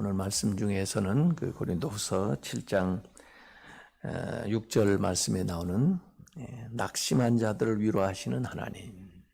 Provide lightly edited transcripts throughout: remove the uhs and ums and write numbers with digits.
오늘 말씀 중에서는 그 고린도후서 7장 6절 말씀에 나오는 낙심한 자들을 위로하시는 하나님.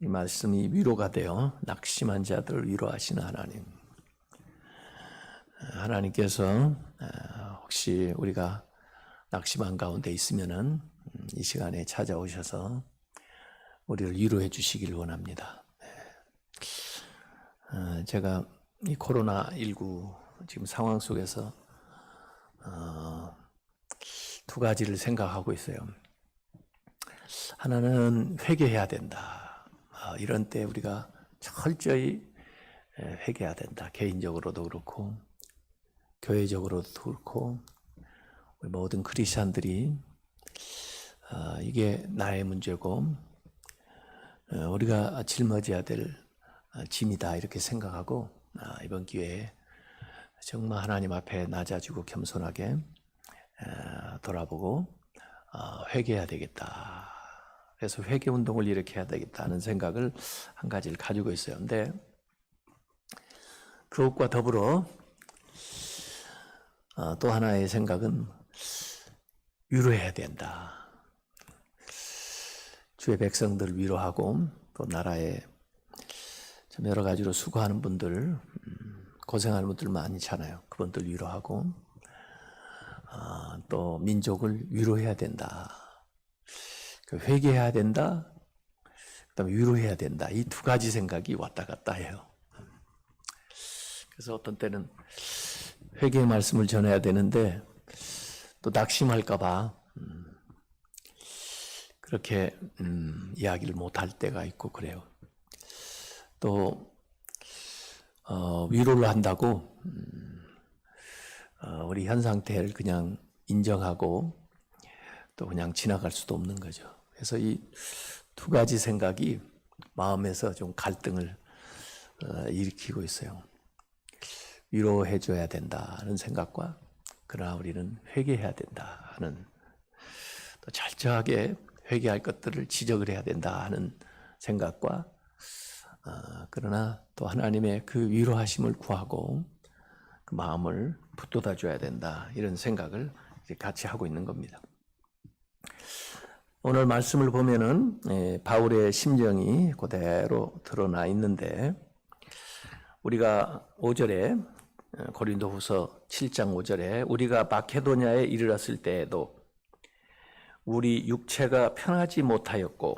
이 말씀이 위로가 되어 낙심한 자들을 위로하시는 하나님. 하나님께서 혹시 우리가 낙심한 가운데 있으면은 이 시간에 찾아오셔서 우리를 위로해 주시길 원합니다. 제가 이 코로나19 지금 상황 속에서 두 가지를 생각하고 있어요. 하나는 회개해야 된다. 이런 때 우리가 철저히 회개해야 된다. 개인적으로도 그렇고 교회적으로도 그렇고 우리 모든 크리스찬들이 이게 나의 문제고 우리가 짊어져야 될 짐이다 이렇게 생각하고 이번 기회에 정말 하나님 앞에 낮아지고 겸손하게 돌아보고 회개해야 되겠다. 그래서 회개 운동을 일으켜야 되겠다는 생각을 한 가지를 가지고 있어요. 근데 그것과 더불어 또 하나의 생각은 위로해야 된다. 주의 백성들을 위로하고 또 나라에 참 여러 가지로 수고하는 분들, 고생하는 분들 많잖아요. 그분들 위로하고 또 민족을 위로해야 된다. 회개해야 된다. 그다음에 위로해야 된다. 이 두 가지 생각이 왔다 갔다 해요. 그래서 어떤 때는 회개의 말씀을 전해야 되는데 또 낙심할까 봐 그렇게 이야기를 못할 때가 있고 그래요. 또 위로를 한다고 우리 현 상태를 그냥 인정하고 또 그냥 지나갈 수도 없는 거죠. 그래서 이 두 가지 생각이 마음에서 좀 갈등을 일으키고 있어요. 위로해줘야 된다는 생각과 그러나 우리는 회개해야 된다 하는 또 철저하게 회개할 것들을 지적을 해야 된다 하는 생각과 그러나 또 하나님의 그 위로하심을 구하고 그 마음을 붙돋아 줘야 된다 이런 생각을 이제 같이 하고 있는 겁니다. 오늘 말씀을 보면은 바울의 심정이 그대로 드러나 있는데 우리가 5절에 고린도후서 7장 5절에 우리가 마케도냐에 이르렀을 때에도 우리 육체가 편하지 못하였고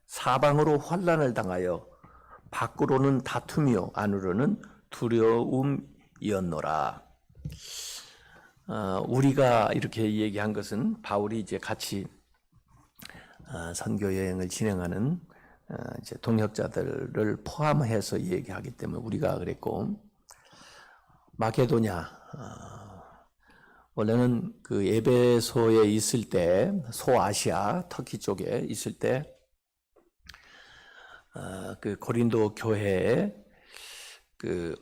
사방으로 환난을 당하여 밖으로는 다툼이요 안으로는 두려움이었노라. 우리가 이렇게 얘기한 것은 바울이 이제 같이 선교 여행을 진행하는 이제 동역자들을 포함해서 얘기하기 때문에 우리가 그랬고 마케도냐 원래는 그 에베소에 있을 때 소아시아 터키 쪽에 있을 때 그 고린도 교회에 그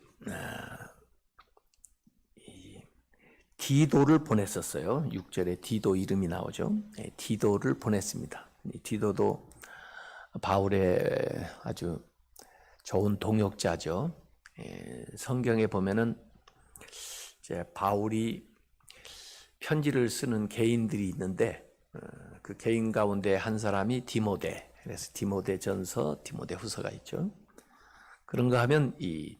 디도를 보냈었어요. 6절에 디도 이름이 나오죠. 디도를 보냈습니다. 디도도 바울의 아주 좋은 동역자죠. 성경에 보면은 이제 바울이 편지를 쓰는 개인들이 있는데 그 개인 가운데 한 사람이 디모데. 그래서 디모데전서, 디모데후서가 있죠. 그런가 하면 이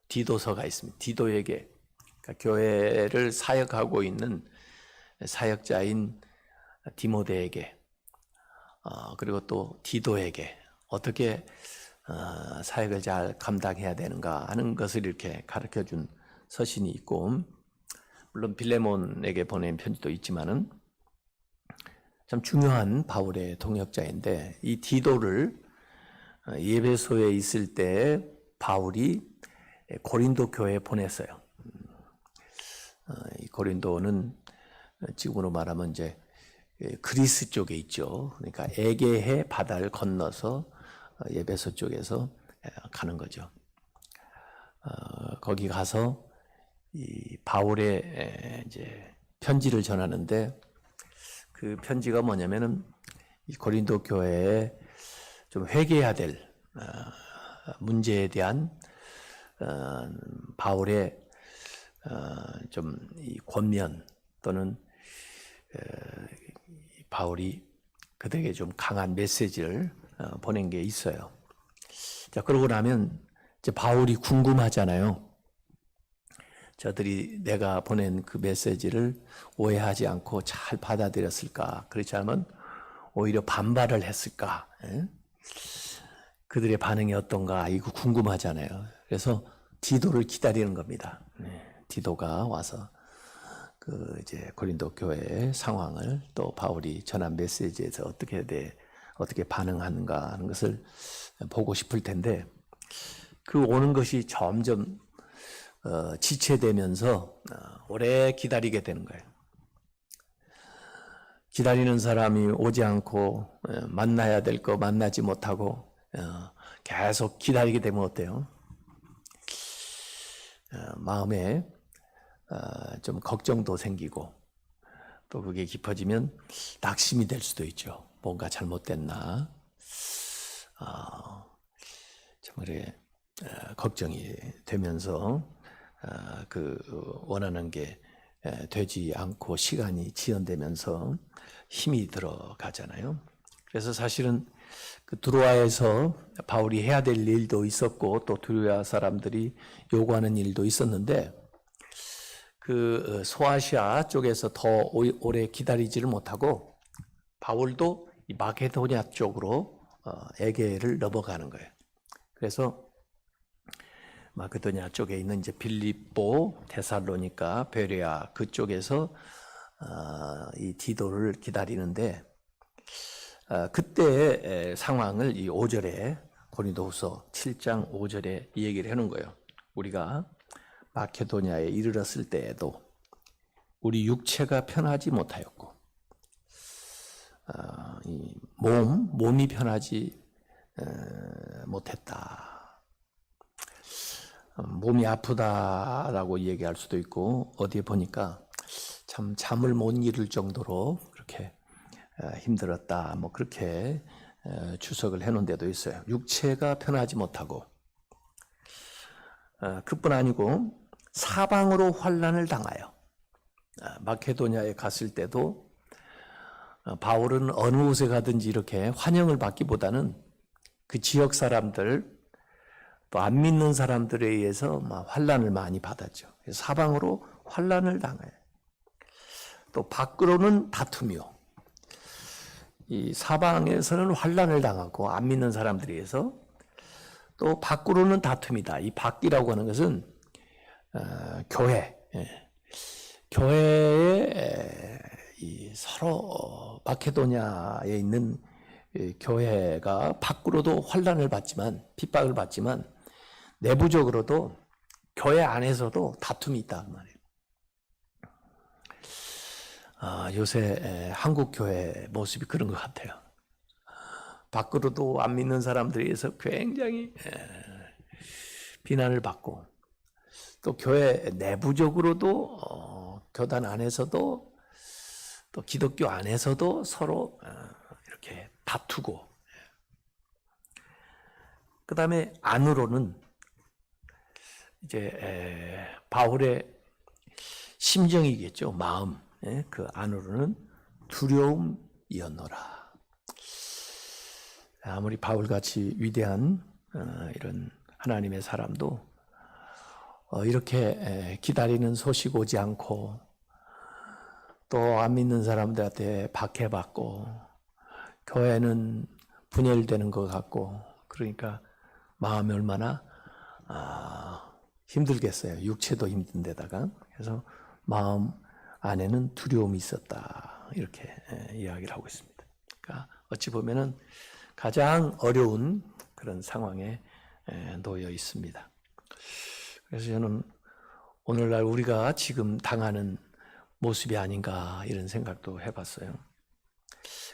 디도서가 있습니다. 디도에게 그러니까 교회를 사역하고 있는 사역자인 디모데에게 그리고 또 디도에게 어떻게 사역을 잘 감당해야 되는가 하는 것을 이렇게 가르쳐준 서신이 있고 물론 빌레몬에게 보낸 편지도 있지만은 참 중요한 바울의 동역자인데 이 디도를 에베소에 있을 때 바울이 고린도 교회에 보냈어요. 이 고린도는 지금으로 말하면 이제 그리스 쪽에 있죠. 그러니까 에게해 바다를 건너서 에베소 쪽에서 가는 거죠. 거기 가서 이 바울의 이제 편지를 전하는데 그 편지가 뭐냐면은 이 고린도 교회에 좀 회개해야 될 문제에 대한 바울의 좀 이 권면 또는 바울이 그들에게 좀 강한 메시지를 보낸 게 있어요. 자, 그러고 나면 이제 바울이 궁금하잖아요. 저들이 내가 보낸 그 메시지를 오해하지 않고 잘 받아들였을까? 그렇지 않으면 오히려 반발을 했을까? 그들의 반응이 어떤가? 이거 궁금하잖아요. 그래서 디도를 기다리는 겁니다. 디도가 와서 그 이제 고린도 교회의 상황을 또 바울이 전한 메시지에서 어떻게 반응하는가 하는 것을 보고 싶을 텐데, 그 오는 것이 점점 지체되면서 오래 기다리게 되는 거예요. 기다리는 사람이 오지 않고 만나야 될 거 만나지 못하고 계속 기다리게 되면 어때요? 마음에 좀 걱정도 생기고, 또 그게 깊어지면 낙심이 될 수도 있죠. 뭔가 잘못됐나? 정말 걱정이 되면서 그 원하는 게 되지 않고 시간이 지연되면서 힘이 들어가잖아요. 그래서 사실은 그 드로아에서 바울이 해야 될 일도 있었고, 또 드로아 사람들이 요구하는 일도 있었는데, 그 소아시아 쪽에서 더 오래 기다리지를 못하고 바울도 이 마케도니아 쪽으로 에게를 넘어가는 거예요. 그래서 마케도니아 쪽에 있는 이제 빌립보, 데살로니가, 베레아 그쪽에서 이 디도를 기다리는데, 그때의 상황을 이 5절에 고린도후서 7장 5절에 이 얘기를 해놓은 거예요. 우리가 마케도니아에 이르렀을 때에도 우리 육체가 편하지 못하였고, 이 몸이 편하지 못했다. 몸이 아프다라고 얘기할 수도 있고, 어디에 보니까 참 잠을 못 이룰 정도로 그렇게 힘들었다, 뭐 그렇게 주석을 해놓은 데도 있어요. 육체가 편하지 못하고, 그뿐 아니고 사방으로 환난을 당하여, 마케도니아에 갔을 때도 바울은 어느 곳에 가든지 이렇게 환영을 받기보다는 그 지역 사람들, 또 안 믿는 사람들에 의해서 환난을 많이 받았죠. 사방으로 환난을 당해요. 또 밖으로는 다투며, 이 사방에서는 환난을 당하고 안 믿는 사람들에 의해서, 또 밖으로는 다툼이다. 이 밖이라고 하는 것은 교회에 이 서로 마케도니아에 있는 교회가 밖으로도 환난을 받지만, 핍박을 받지만, 내부적으로도 교회 안에서도 다툼이 있다 그 말이에요. 요새 한국 교회 모습이 그런 것 같아요. 밖으로도 안 믿는 사람들에 의해서 굉장히 비난을 받고, 또 교회 내부적으로도 교단 안에서도, 또 기독교 안에서도 서로 이렇게 다투고, 그 다음에 안으로는 이제 바울의 심정이겠죠. 마음, 그 안으로는 두려움이었노라. 아무리 바울같이 위대한 이런 하나님의 사람도 이렇게 기다리는 소식 오지 않고, 또 안 믿는 사람들한테 박해받고, 교회는 분열되는 것 같고, 그러니까 마음이 얼마나 힘들겠어요. 육체도 힘든데다가. 그래서 마음 안에는 두려움이 있었다, 이렇게 이야기를 하고 있습니다. 그러니까 어찌 보면은 가장 어려운 그런 상황에 놓여 있습니다. 그래서 저는 오늘날 우리가 지금 당하는 모습이 아닌가 이런 생각도 해봤어요.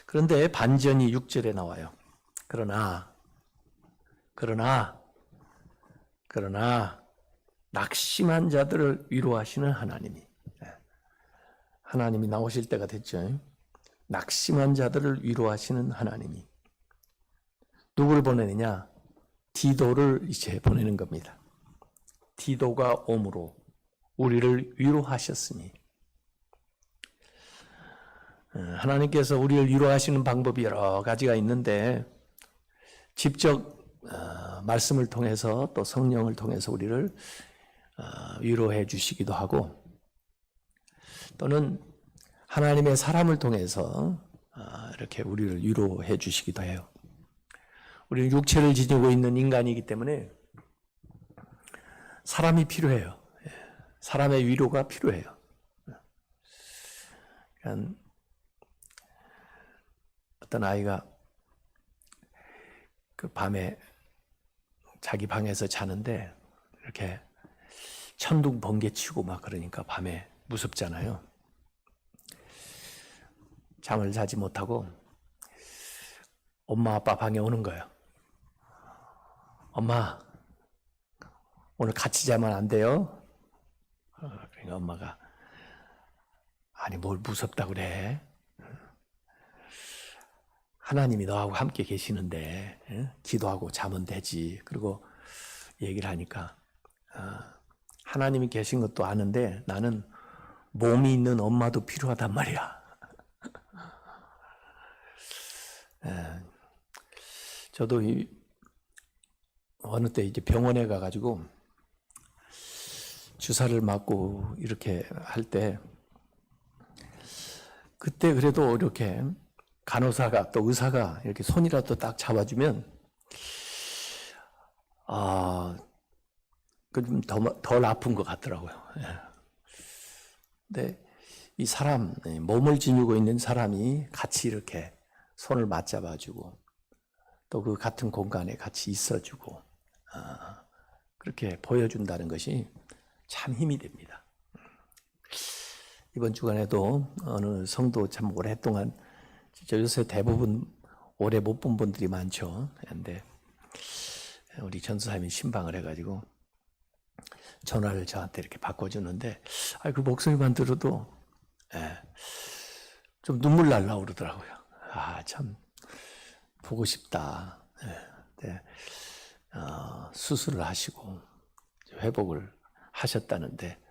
그런데 반전이 6절에 나와요. 그러나 낙심한 자들을 위로하시는 하나님이 나오실 때가 됐죠. 낙심한 자들을 위로하시는 하나님이 누구를 보내느냐? 디도를 이제 보내는 겁니다. 디도가 옴으로 우리를 위로하셨으니. 하나님께서 우리를 위로하시는 방법이 여러 가지가 있는데 직접 말씀을 통해서 또 성령을 통해서 우리를 위로해 주시기도 하고, 또는 하나님의 사람을 통해서 이렇게 우리를 위로해 주시기도 해요. 우리는 육체를 지니고 있는 인간이기 때문에 사람이 필요해요. 사람의 위로가 필요해요. 그러니까 어떤 아이가 그 밤에 자기 방에서 자는데 이렇게 천둥 번개 치고 막 그러니까 밤에 무섭잖아요. 잠을 자지 못하고 엄마 아빠 방에 오는 거예요. 엄마, 오늘 같이 자면 안 돼요? 그러니까 엄마가, 아니 뭘 무섭다고 그래? 하나님이 너하고 함께 계시는데 기도하고 자면 되지. 그리고 얘기를 하니까 하나님이 계신 것도 아는데 나는 몸이 있는 엄마도 필요하단 말이야. 저도 어느 때 이제 병원에 가가지고 주사를 맞고 이렇게 할 때, 그때 그래도 이렇게 간호사가 또 의사가 이렇게 손이라도 딱 잡아주면 그 좀 덜 아픈 것 같더라고요. 근데 이 사람, 몸을 지니고 있는 사람이 같이 이렇게 손을 맞잡아주고 또 그 같은 공간에 같이 있어주고 그렇게 보여준다는 것이 참 힘이 됩니다. 이번 주간에도 어느 성도 참 오랫동안, 진짜 요새 대부분 오래 못 본 분들이 많죠. 그런데 우리 전수사님이 신방을 해가지고 전화를 저한테 이렇게 바꿔주는데 그 목소리만 들어도 좀 눈물 날라 그러더라고요. 참 보고 싶다. 수술을 하시고 회복을 하셨다는데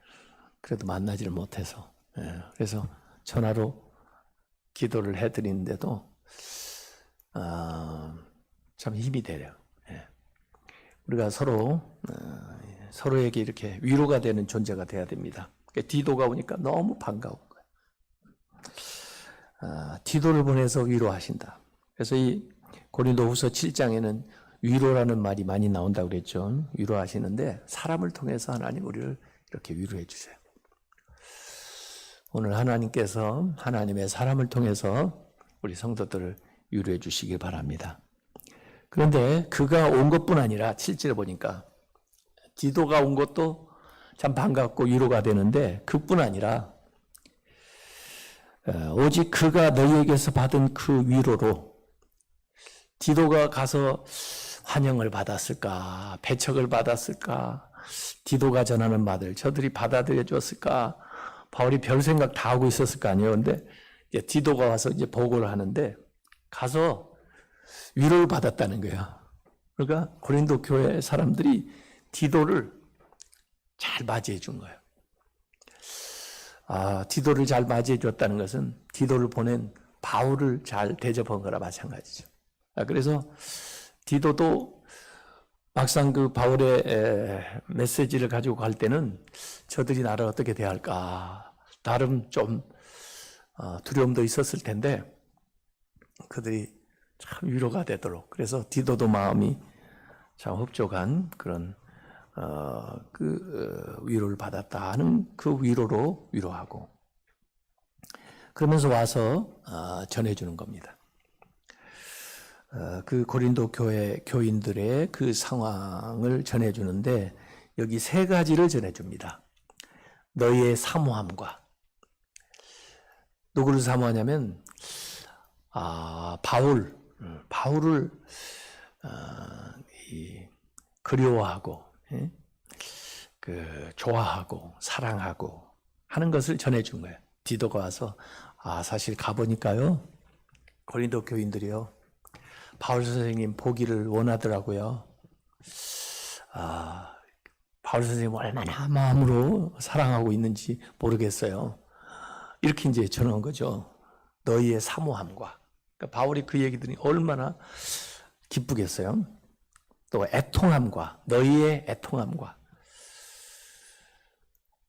그래도 만나지를 못해서, 그래서 전화로 기도를 해드리는데도 참 힘이 되려. 우리가 서로에게 이렇게 위로가 되는 존재가 돼야 됩니다. 디도가 오니까 너무 반가운 거예요. 디도를 보내서 위로하신다. 그래서 이 고린도후서 7장에는 위로라는 말이 많이 나온다고 그랬죠. 위로하시는데 사람을 통해서 하나님 우리를 이렇게 위로해 주세요. 오늘 하나님께서 하나님의 사람을 통해서 우리 성도들을 위로해 주시길 바랍니다. 그런데 그가 온 것뿐 아니라 7절에 보니까 디도가 온 것도 참 반갑고 위로가 되는데 그뿐 아니라 오직 그가 너희에게서 받은 그 위로로, 디도가 가서 환영을 받았을까, 배척을 받았을까, 디도가 전하는 말을 저들이 받아들여 줬을까, 바울이 별 생각 다 하고 있었을 거 아니에요. 근데 이제 디도가 와서 이제 보고를 하는데 가서 위로를 받았다는 거예요. 그러니까 고린도 교회 사람들이 디도를 잘 맞이해 준 거예요. 디도를 잘 맞이해 줬다는 것은 디도를 보낸 바울을 잘 대접한 거나 마찬가지죠. 그래서 디도도 막상 그 바울의 메시지를 가지고 갈 때는 저들이 나를 어떻게 대할까, 나름 좀 두려움도 있었을 텐데 그들이 참 위로가 되도록, 그래서 디도도 마음이 참 흡족한 그런 위로를 받았다 하는 그 위로로 위로하고, 그러면서 와서 전해주는 겁니다. 그 고린도 교회 교인들의 그 상황을 전해주는데 여기 세 가지를 전해줍니다. 너희의 사모함과, 누구를 사모하냐면 바울을 그리워하고 좋아하고 사랑하고 하는 것을 전해준 거예요. 디도가 와서 사실 가보니까요, 고린도 교인들이요, 바울 선생님 보기를 원하더라고요. 바울 선생님을 얼마나 마음으로 사랑하고 있는지 모르겠어요. 이렇게 이제 전한 거죠. 너희의 사모함과. 그러니까 바울이 그 얘기 들으니 얼마나 기쁘겠어요. 또 애통함과, 너희의 애통함과.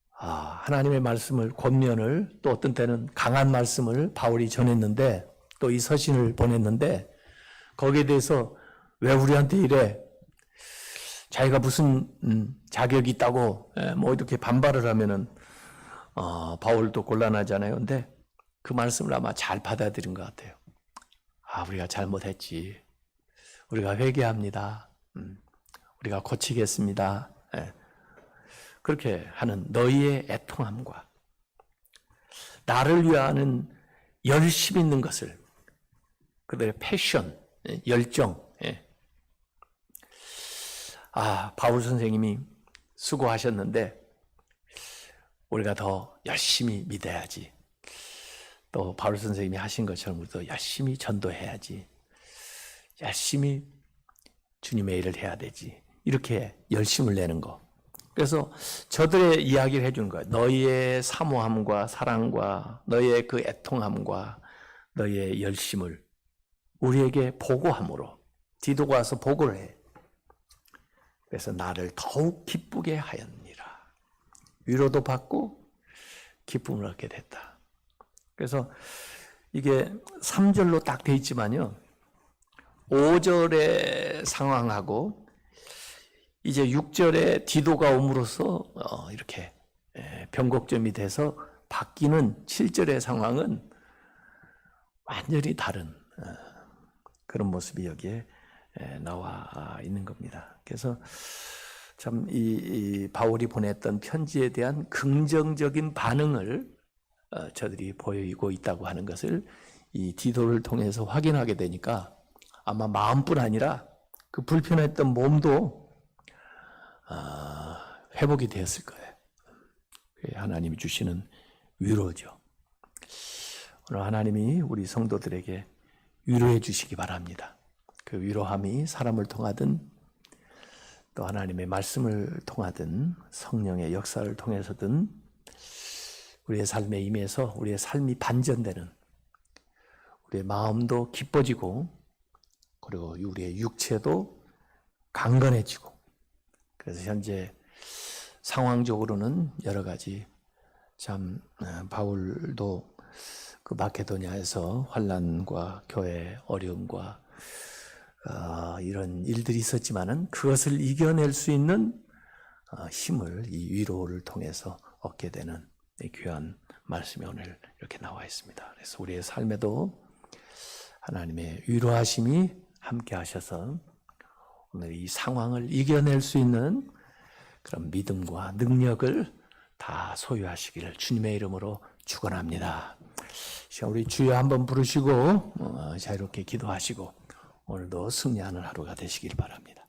하나님의 말씀을, 권면을, 또 어떤 때는 강한 말씀을 바울이 전했는데, 또 이 서신을 보냈는데, 거기에 대해서 왜 우리한테 이래? 자기가 무슨 자격이 있다고 뭐 이렇게 반발을 하면은 바울도 곤란하잖아요. 근데 그 말씀을 아마 잘 받아들인 것 같아요. 우리가 잘못했지. 우리가 회개합니다. 우리가 고치겠습니다. 그렇게 하는 너희의 애통함과 나를 위하는 열심 있는 것을, 그들의 패션, 열정. 바울 선생님이 수고하셨는데 우리가 더 열심히 믿어야지. 또 바울 선생님이 하신 것처럼 우리도 열심히 전도해야지. 열심히 주님의 일을 해야 되지. 이렇게 열심을 내는 거. 그래서 저들의 이야기를 해주는 거예요. 너희의 사모함과 사랑과 너희의 그 애통함과 너희의 열심을 우리에게 보고함으로, 디도가 와서 보고를 해. 그래서 나를 더욱 기쁘게 하였느니라. 위로도 받고 기쁨을 얻게 됐다. 그래서 이게 3절로 딱 돼 있지만요, 5절의 상황하고 이제 6절에 디도가 옴으로써 이렇게 변곡점이 돼서 바뀌는 7절의 상황은 완전히 다른 그런 모습이 여기에 나와 있는 겁니다. 그래서 참 이 바울이 보냈던 편지에 대한 긍정적인 반응을 저들이 보이고 있다고 하는 것을 이 디도를 통해서 확인하게 되니까 아마 마음뿐 아니라 그 불편했던 몸도 회복이 되었을 거예요. 하나님이 주시는 위로죠. 오늘 하나님이 우리 성도들에게 위로해 주시기 바랍니다. 그 위로함이 사람을 통하든 또 하나님의 말씀을 통하든 성령의 역사를 통해서든 우리의 삶에 임해서 우리의 삶이 반전되는, 우리의 마음도 기뻐지고 그리고 우리의 육체도 강건해지고, 그래서 현재 상황적으로는 여러 가지 참 바울도 그 마케도니아에서 환난과 교회 어려움과 이런 일들이 있었지만은 그것을 이겨낼 수 있는 힘을 이 위로를 통해서 얻게 되는 귀한 말씀이 오늘 이렇게 나와 있습니다. 그래서 우리의 삶에도 하나님의 위로하심이 함께 하셔서 오늘 이 상황을 이겨낼 수 있는 그런 믿음과 능력을 다 소유하시기를 주님의 이름으로 축원합니다. 우리 주여 한번 부르시고 자유롭게 기도하시고 오늘도 승리하는 하루가 되시길 바랍니다.